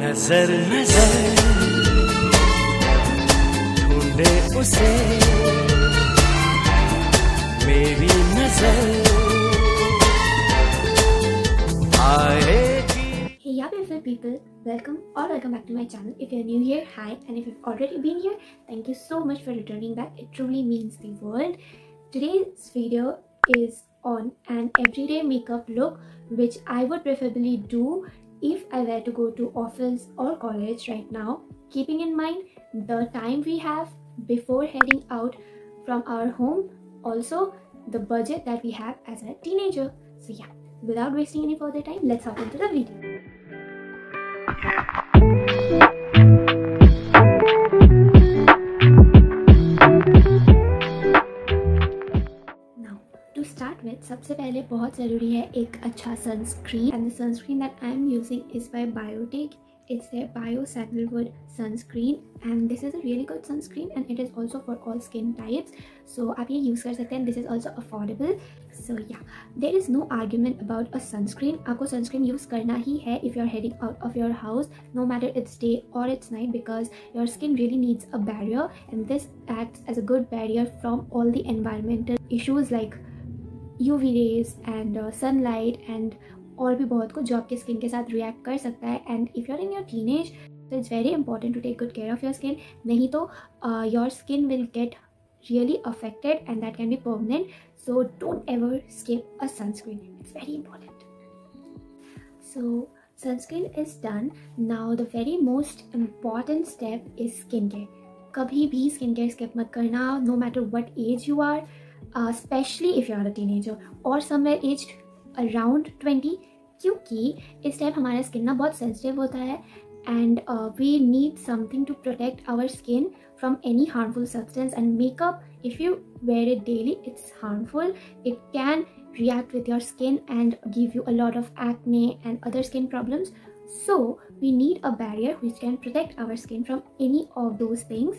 नजर नजर ढूंढे उसे मेरी नजर आएगी। Hey, yeah, beautiful people, welcome or welcome back to my channel. If you're new here, hi, and if you've already been here, thank you so much for returning back. It truly means the world. Today's video is on an everyday makeup look which I would preferably do if I were to go to office or college right now, keeping in mind the time we have before heading out from our home, also the budget that we have as a teenager. So yeah, without wasting any further time, let's hop into the video. To start with, सबसे पहले बहुत ज़रूरी है एक अच्छा sunscreen, and the sunscreen that I am using is by Biotique. It's their Bio Sandalwood sunscreen and this is a really good sunscreen and it is also for all skin types. So आप ये use कर सकते हैं. This is also affordable. So yeah, there is no argument about a sunscreen. आपको sunscreen use करना ही है if you're heading out of your house, no matter it's day or it's night, because your skin really needs a barrier and this acts as a good barrier from all the environmental issues like UV rays and sunlight and और भी बहुत कुछ जो आपके skin के साथ react कर सकता है. And if you are in your teenage तो it's very important to take good care of your skin, नहीं तो your skin will get really affected and that can be permanent. So don't ever skip a sunscreen, it's very important. So sunscreen is done. Now the very most important step is skincare. कभी भी skincare skip मत करना, no matter what age you are, especially if you are a teenager or somewhere aged around 20, क्योंकि इस time हमारा skin ना बहुत sensitive होता है and we need something to protect our skin from any harmful substance. And makeup, if you wear it daily, it's harmful. It can react with your skin and give you a lot of acne and other skin problems. So we need a barrier which can protect our skin from any of those things.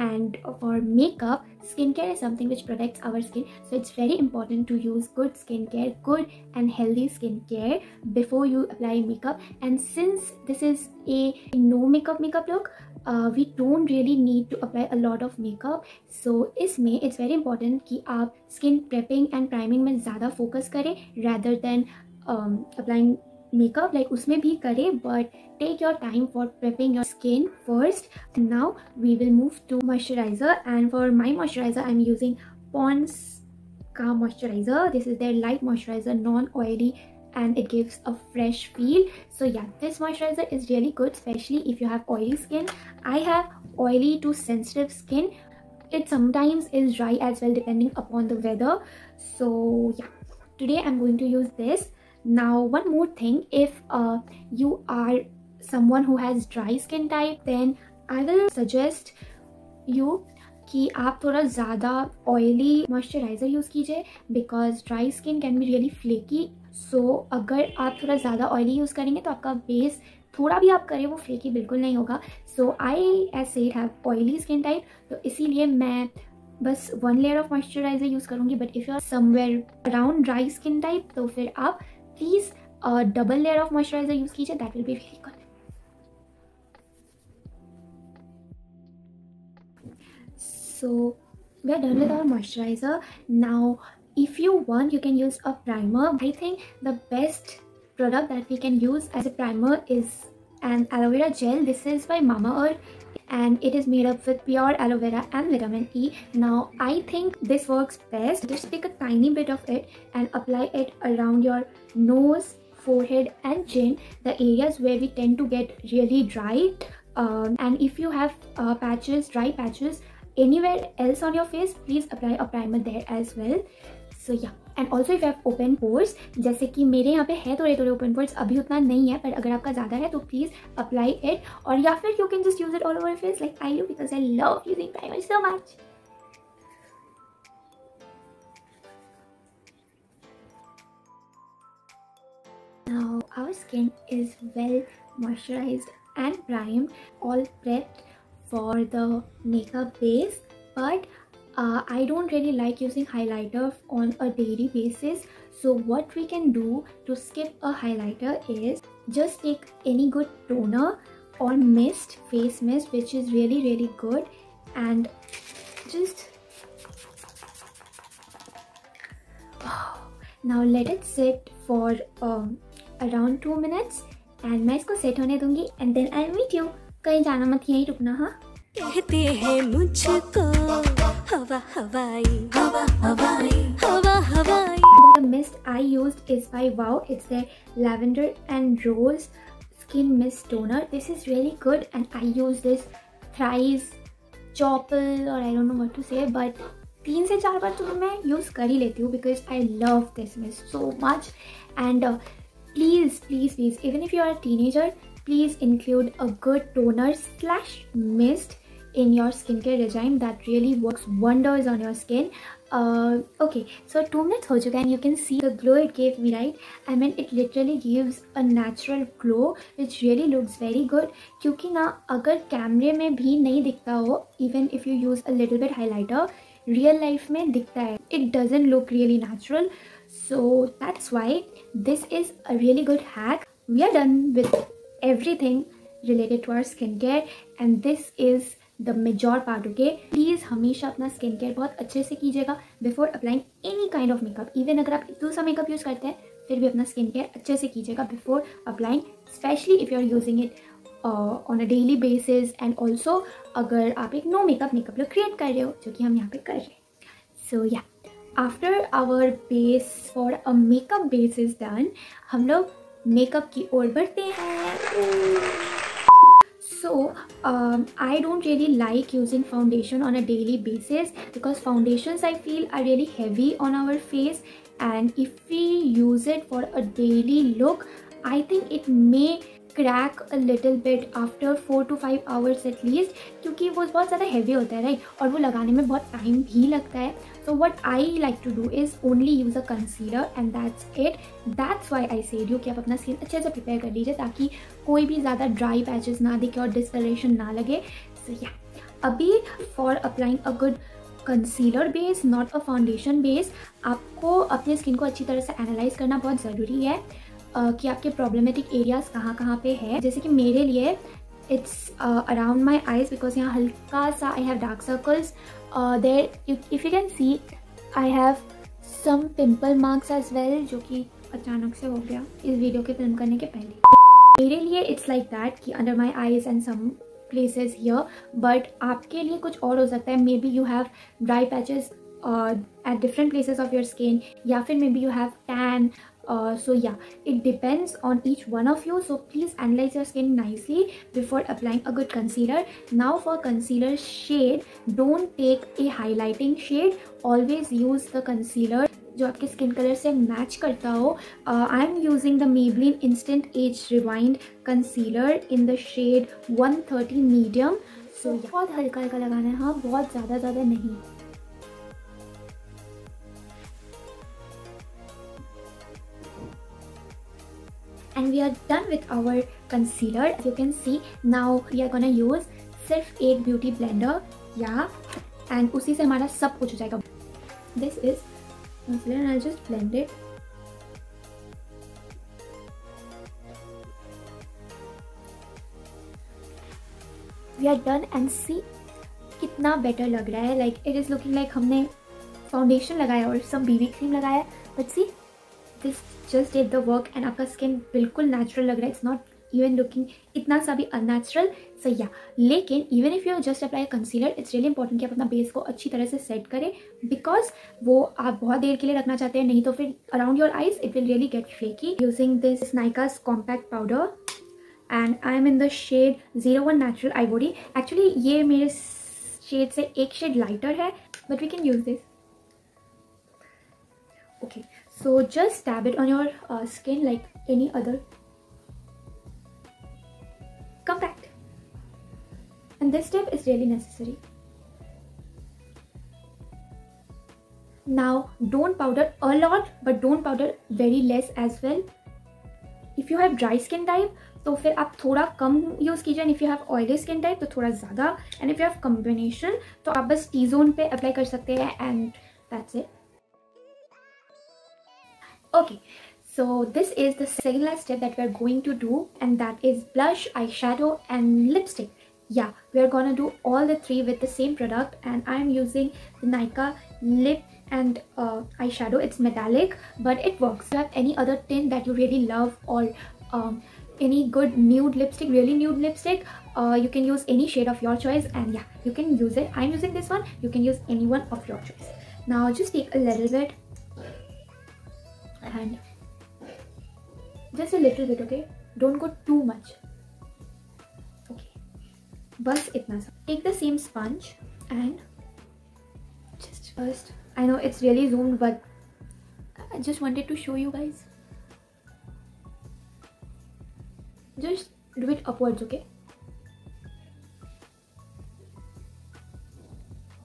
And for makeup, skincare is something which protects our skin, so it's very important to use good skincare, good and healthy skincare before you apply makeup. And since this is a no makeup look, we don't really need to apply a lot of makeup. So इसमें it's very important कि आप skin prepping and priming में ज़्यादा focus करें rather than applying makeup. Like उसमें भी करें, but take your time for prepping your skin first. Now we will move to moisturizer, and for my moisturizer I'm using Pond's का moisturizer. This is their light moisturizer, non-oily, and it gives a fresh feel. So yeah, this moisturizer is really good, especially if you have oily skin. I have oily to sensitive skin. It sometimes is dry as well depending upon the weather. So yeah, today I'm going to use this. Now one more thing, if you are someone who has dry skin type, then I will suggest you कि आप थोड़ा ज़्यादा oily moisturiser use कीजिए, because dry skin can be really flaky. So अगर आप थोड़ा ज़्यादा oily use करेंगे तो आपका बेस थोड़ा भी आप करें वो फ्लेकी बिल्कुल नहीं होगा. So I as said have oily skin type, तो इसीलिए मैं बस 1 लेयर ऑफ मॉइस्चराइज़र यूज़ करूँगी. But if you are somewhere around dry skin type तो फिर आप please double layer of moisturiser use कीजिए, that will be very good. So we are done with our moisturizer. Now if you want, you can use a primer. I think the best product that we can use as a primer is an aloe vera gel. This is by Mamaearth and it is made up with pure aloe vera and vitamin E. Now I think this works best. Just take a tiny bit of it and apply it around your nose, forehead and chin, the areas where we tend to get really dry. And if you have patches, dry patches anywhere else on your face, please apply a primer there as well. So yeah, and also if you have open pores, जैसे कि मेरे यहाँ पे है थोड़े open pores, अभी उतना नहीं है, पर अगर आपका ज़्यादा है तो please apply it. और या फिर you can just use it all over your face like I do, because I love using primer so much. Now our skin is well moisturized and primed, all prepped for the makeup base, but I don't really like using highlighter on a daily basis. So what we can do to skip a highlighter is just take any good toner or mist, face mist, which is really good. And just now let it sit for around 2 minutes and मैं इसको set होने दूंगी and then I'll meet you. कहीं जाना मत, यहीं रुकना. हाँ, कहते हैं मुझको हवा हवाई हवा हवाई हवा हवाई. the mist I used is by Wow. It's their lavender and rose skin mist toner. This is really good and I use this thrice, chopple, or I don't know what to say, but 3 से 4 बार तो मैं use कर ही लेती हूँ because I love this mist so much. And please, even if you are a teenager, please include a good toner slash mist in your skincare regime. That really works wonders on your skin. Okay, so 2 minutes हो चुका है and you can see the glow it gave me, right? I mean, it literally gives a natural glow which really looks very good. क्योंकि ना अगर कैमरे में भी नहीं दिखता हो, even if you use a little bit highlighter, real life में दिखता है. It doesn't look really natural. So that's why this is a really good hack. We are done with everything related to our skincare and this is the major part. Okay, please हमेशा अपना skin care बहुत अच्छे से कीजिएगा before applying any kind of makeup. Even अगर आप दूसरा makeup use करते हैं फिर भी अपना स्किन केयर अच्छे से कीजिएगा before applying, especially if you are using it on a daily basis. And also अगर आप एक नो मेकअप लुक क्रिएट कर रहे हो, जो कि हम यहाँ पे कर रहे हैं. So yeah, after our base for a makeup base is done, हम लोग मेकअप की ओर बढ़ते हैं. So I don't really like using foundation on a daily basis because foundations I feel are really heavy on our face, and if we use it for a daily look, I think it may crack a little bit after 4 to 5 hours at least, क्योंकि वो बहुत ज़्यादा heavy होता है, right? और वो लगाने में बहुत time भी लगता है. So what I like to do is only use a concealer and that's it. That's why I said you कि आप अपना स्किन अच्छे से प्रिपेयर कर लीजिए ताकि कोई भी ज़्यादा ड्राई पैचेस ना दिखे और डिसकलरेशन ना लगे. So yeah, अभी for applying a good concealer base, not a foundation base, आपको अपने स्किन को अच्छी तरह से एनालाइज करना बहुत ज़रूरी है कि आपके प्रॉब्लमेटिक एरियाज कहाँ पे है. जैसे कि मेरे लिए it's around my eyes because यहाँ हल्का सा I have dark circles. There, if you can see, I have some pimple marks as well, जो कि अचानक से हो गया इस वीडियो के फिल्म करने के पहले. मेरे लिए it's like that कि under my eyes and some places here, but आपके लिए कुछ और हो सकता है. Maybe you have dry patches at different places of your skin, या फिर maybe you have tan. So yeah, it depends on each one of you. So please analyze your skin nicely before applying a good concealer. Now for concealer shade, don't take a highlighting shade. Always use the concealer जो आपके skin colour से match करता हो. I am using the Maybelline Instant Age Rewind concealer in the shade 130 medium. So yeah, बहुत हल्का हल्का लगाना है, हाँ, बहुत ज़्यादा नहीं. And we are done with our concealer. As you can see, now we are gonna use सिर्फ एक ब्यूटी ब्लेंडर, या एंड उसी से हमारा सब कुछ हो जाएगा. This is concealer and I'll just blend it. We are done and see कितना बेटर लग रहा है. Like it is looking like हमने फाउंडेशन लगाया और सब बीबी क्रीम लगाया है, but see, this just did the work and आपका स्किन बिल्कुल नेचुरल लग रहा है. It's not even looking इतना सा भी unnatural. So yeah, लेकिन even if you just apply a concealer, it's really important कि आप अपना बेस को अच्छी तरह से सेट करें because वो आप बहुत देर के लिए रखना चाहते हैं, नहीं तो फिर around your eyes it will really get flaky. Using this Nykaa's compact powder and I am in the shade 01 Natural Ivory. Actually ये मेरे शेड से एक शेड लाइटर है, but we can use this. Okay, so just dab it on your skin like any other compact, and this step is really necessary. Now don't powder a lot, but don't powder very less as well. If you have dry skin type तो फिर आप थोड़ा कम use कीजिए, and if you have oily skin type तो थोड़ा ज़्यादा, and if you have combination तो आप बस T-zone पे अप्लाई कर सकते हैं, and that's it. Okay, So this is the second last step that we are going to do, and that is blush, eyeshadow and lipstick. Yeah, we are gonna do all the three with the same product, and I'm using the Nykaa lip and eyeshadow. It's metallic, but it works. If you have any other tint that you really love, or any good nude lipstick, really nude lipstick, you can use any shade of your choice, and yeah, you can use it. I'm using this one. You can use any one of your choice. Now just take a little bit, and just a little bit, okay? Don't go too much. Okay, bas itna sa. Take the same sponge and just first, I know it's really zoomed, but I just wanted to show you guys. Just do it upwards, okay?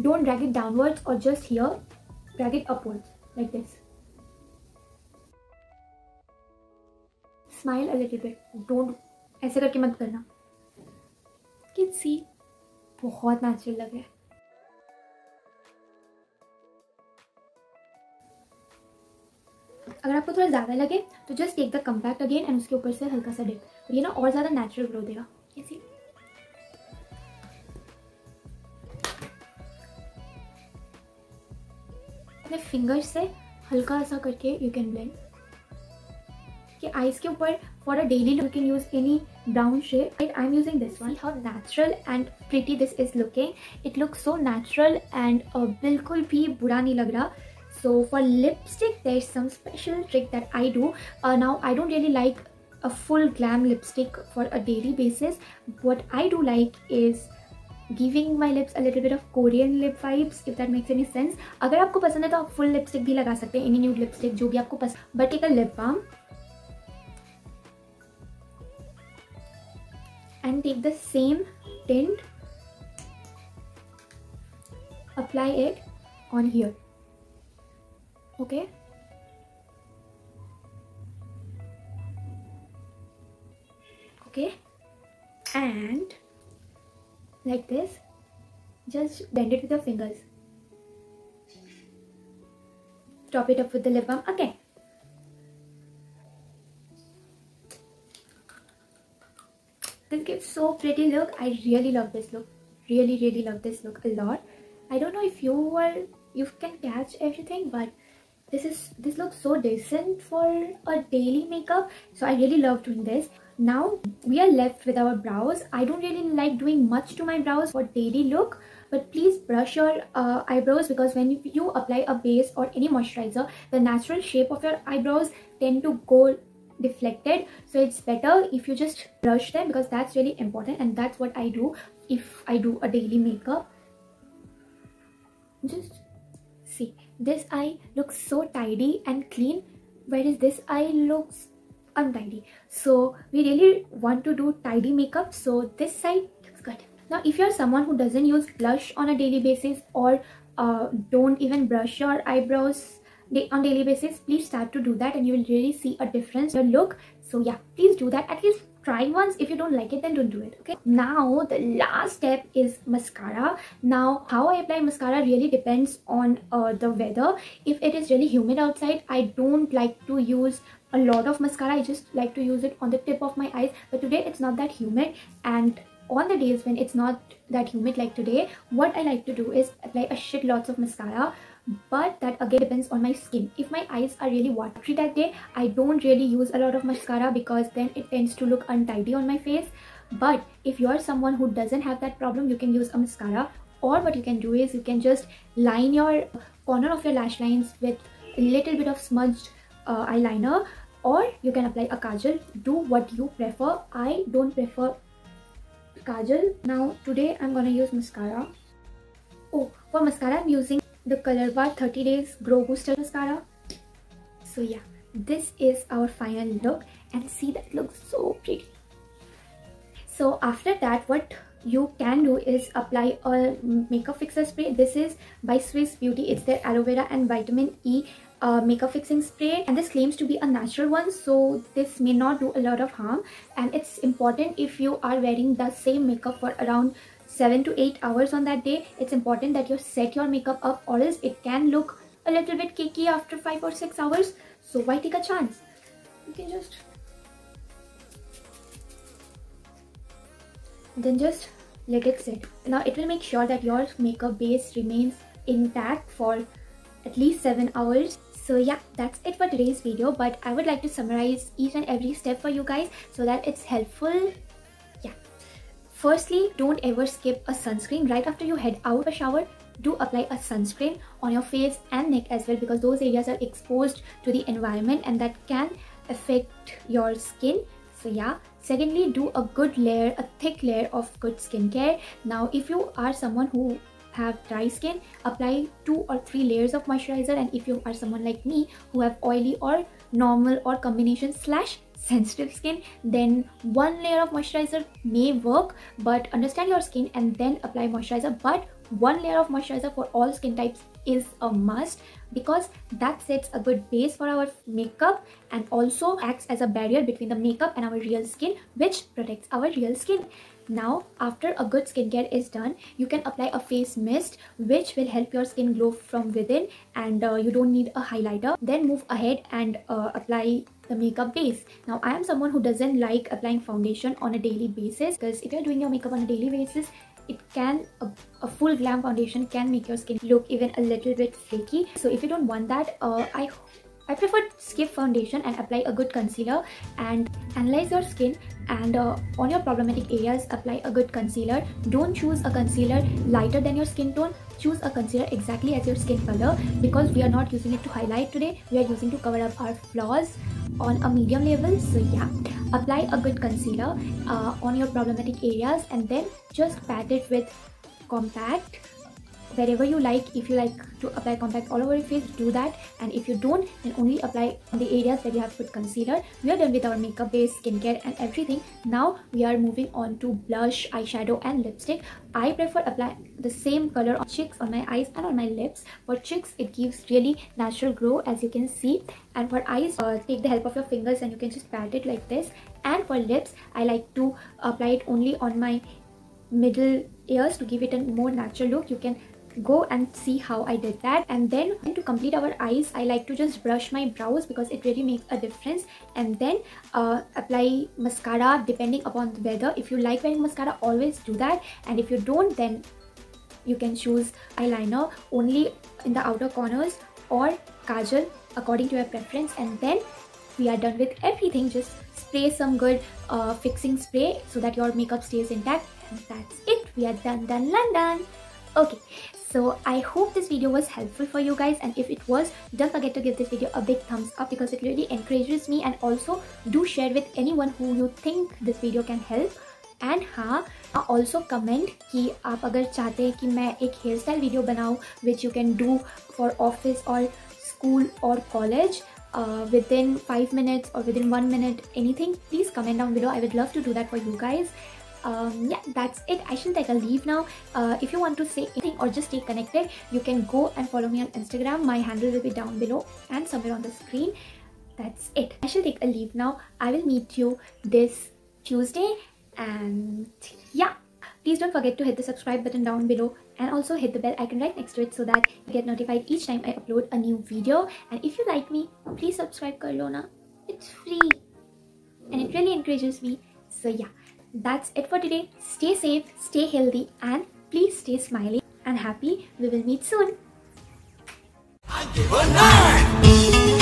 Don't drag it downwards or just here. Drag it upwards like this. Smile a little bit. Don't ऐसे करके मत करना. You can see बहुत natural लग रहा है. अगर आपको थोड़ा ज़्यादा लगे तो just take the compact again and उसके ऊपर से हल्का सा dip. ये ना और ज़्यादा natural glow देगा. ऐसे अपने फिंगर्स से हल्का सा करके you can blend. कि आईज के ऊपर for a daily look you can use any brown shade. I'm using this one. See how natural and pretty this is looking. It looks so natural and बिल्कुल भी बुरा नहीं लग रहा. So for lipstick there's some special trick that I do. Now I don't really like a full glam lipstick for a daily basis. What I do like is giving my lips a little bit of Korean lip vibes, if that makes any sense. अगर आपको पसंद है तो आप full lipstick भी लगा सकते हैं, any nude lipstick जो भी आपको पसंद. But take a lip balm and take the same tint, apply it on here, okay? Okay, and like this, just blend it with your fingers. Top it up with the lip balm again. This gives so pretty look. I really love this look. Really love this look a lot. I don't know if you can catch everything, but this looks so decent for a daily makeup. So I really love doing this. Now we are left with our brows. I don't really like doing much to my brows for daily look, but please brush your eyebrows, because when you apply a base or any moisturizer, the natural shape of your eyebrows tend to go deflected. So it's better if you just brush them, because that's really important, and that's what I do if I do a daily makeup. Just see, this eye looks so tidy and clean, whereas this eye looks untidy. So we really want to do tidy makeup, so this side looks good. Now if you're someone who doesn't use blush on a daily basis, or don't even brush your eyebrows on daily basis, please start to do that, and you will really see a difference in your look. So yeah, please do that. At least try once. If you don't like it, then don't do it, okay? Now the last step is mascara. Now how I apply mascara really depends on the weather. If it is really humid outside, I don't like to use a lot of mascara. I just like to use it on the tip of my eyes. But today it's not that humid, and on the days when it's not that humid like today, what I like to do is apply a shit lots of mascara. But that again depends on my skin. If my eyes are really watery that day, I don't really use a lot of mascara, because then it tends to look untidy on my face. But if you are someone who doesn't have that problem, you can use a mascara. Or what you can do is you can just line your corner of your lash lines with a little bit of smudged eyeliner, or you can apply a kajal. Do what you prefer. I don't prefer kajal. Now today I'm gonna use mascara. Oh, for mascara I'm using the Color Bar 30 Days Grow Booster Mascara. So yeah, this is our final look, and see, that looks so pretty. So after that, what you can do is apply a makeup fixer spray. This is by Swiss Beauty. It's their aloe vera and vitamin E makeup fixing spray, and this claims to be a natural one, so this may not do a lot of harm. And it's important, if you are wearing the same makeup for around 7 to 8 hours on that day, it's important that you set your makeup up, or else it can look a little bit cakey after 5 or 6 hours. So why take a chance? you can just then just let it sit. Now it will make sure that your makeup base remains intact for at least 7 hours. So yeah, that's it for today's video, but I would like to summarize each and every step for you guys so that it's helpful. Yeah, firstly, don't ever skip a sunscreen. Right after you head out of a shower, do apply a sunscreen on your face and neck as well, because those areas are exposed to the environment and that can affect your skin. So yeah, secondly, do a good layer, a thick layer of good skincare. Now if you are someone who have dry skin, apply 2 or 3 layers of moisturizer, and if you are someone like me who have oily or normal or combination / sensitive skin, then 1 layer of moisturizer may work, but understand your skin and then apply moisturizer. But 1 layer of moisturizer for all skin types is a must, because that sets a good base for our makeup and also acts as a barrier between the makeup and our real skin, which protects our real skin. Now after a good skincare is done, you can apply a face mist which will help your skin glow from within, and you don't need a highlighter. Then move ahead and apply the makeup base. Now I am someone who doesn't like applying foundation on a daily basis, because if you're doing your makeup on a daily basis, it can a full glam foundation can make your skin look even a little bit flaky. So if you don't want that, I prefer skip foundation and apply a good concealer and analyze your skin, and on your problematic areas apply a good concealer. Don't choose a concealer lighter than your skin tone. Choose a concealer exactly as your skin color, because we are not using it to highlight today. We are using to cover up our flaws on a medium level. So yeah, apply a good concealer on your problematic areas, and then just pat it with compact wherever you like. If you like to apply compact all over your face, do that, and if you don't, then only apply on the areas where you have put concealer. We are done with our makeup base, skincare and everything. Now we are moving on to blush, eyeshadow and lipstick. I prefer apply the same color on cheeks, on my eyes and on my lips. For cheeks, it gives really natural glow, as you can see, and for eyes, take the help of your fingers and you can just pat it like this. And for lips, I like to apply it only on my middle ears to give it a more natural look. You can go and see how I did that. And then to complete our eyes, I like to just brush my brows because it really makes a difference, and then apply mascara depending upon the weather. If you like wearing mascara, always do that, and if you don't, then you can choose eyeliner only in the outer corners or kajal according to your preference. And then we are done with everything. Just spray some good fixing spray so that your makeup stays intact, and that's it. We are done. Okay, so I hope this video was helpful for you guys, and if it was, don't forget to give this video a big thumbs up because it really encourages me, and also do share with anyone who you think this video can help. And हाँ, also comment कि आप अगर चाहते हैं कि मैं एक hair style video बनाऊँ which you can do for office or school or college within 5 minutes or within 1 minute, anything, please comment down below. I would love to do that for you guys. Yeah, that's it. I shall take a leave now. If you want to say anything or just stay connected, you can go and follow me on Instagram. My handle will be down below and somewhere on the screen. That's it. I shall take a leave now. I will meet you this Tuesday, and yeah, please don't forget to hit the subscribe button down below and also hit the bell icon right next to it so that you get notified each time I upload a new video. And if you like me, please subscribe kar lo na. It's free and it really encourages me. So yeah, that's it for today. Stay safe, stay healthy, and please stay smiling and happy. We will meet soon. I give a 9.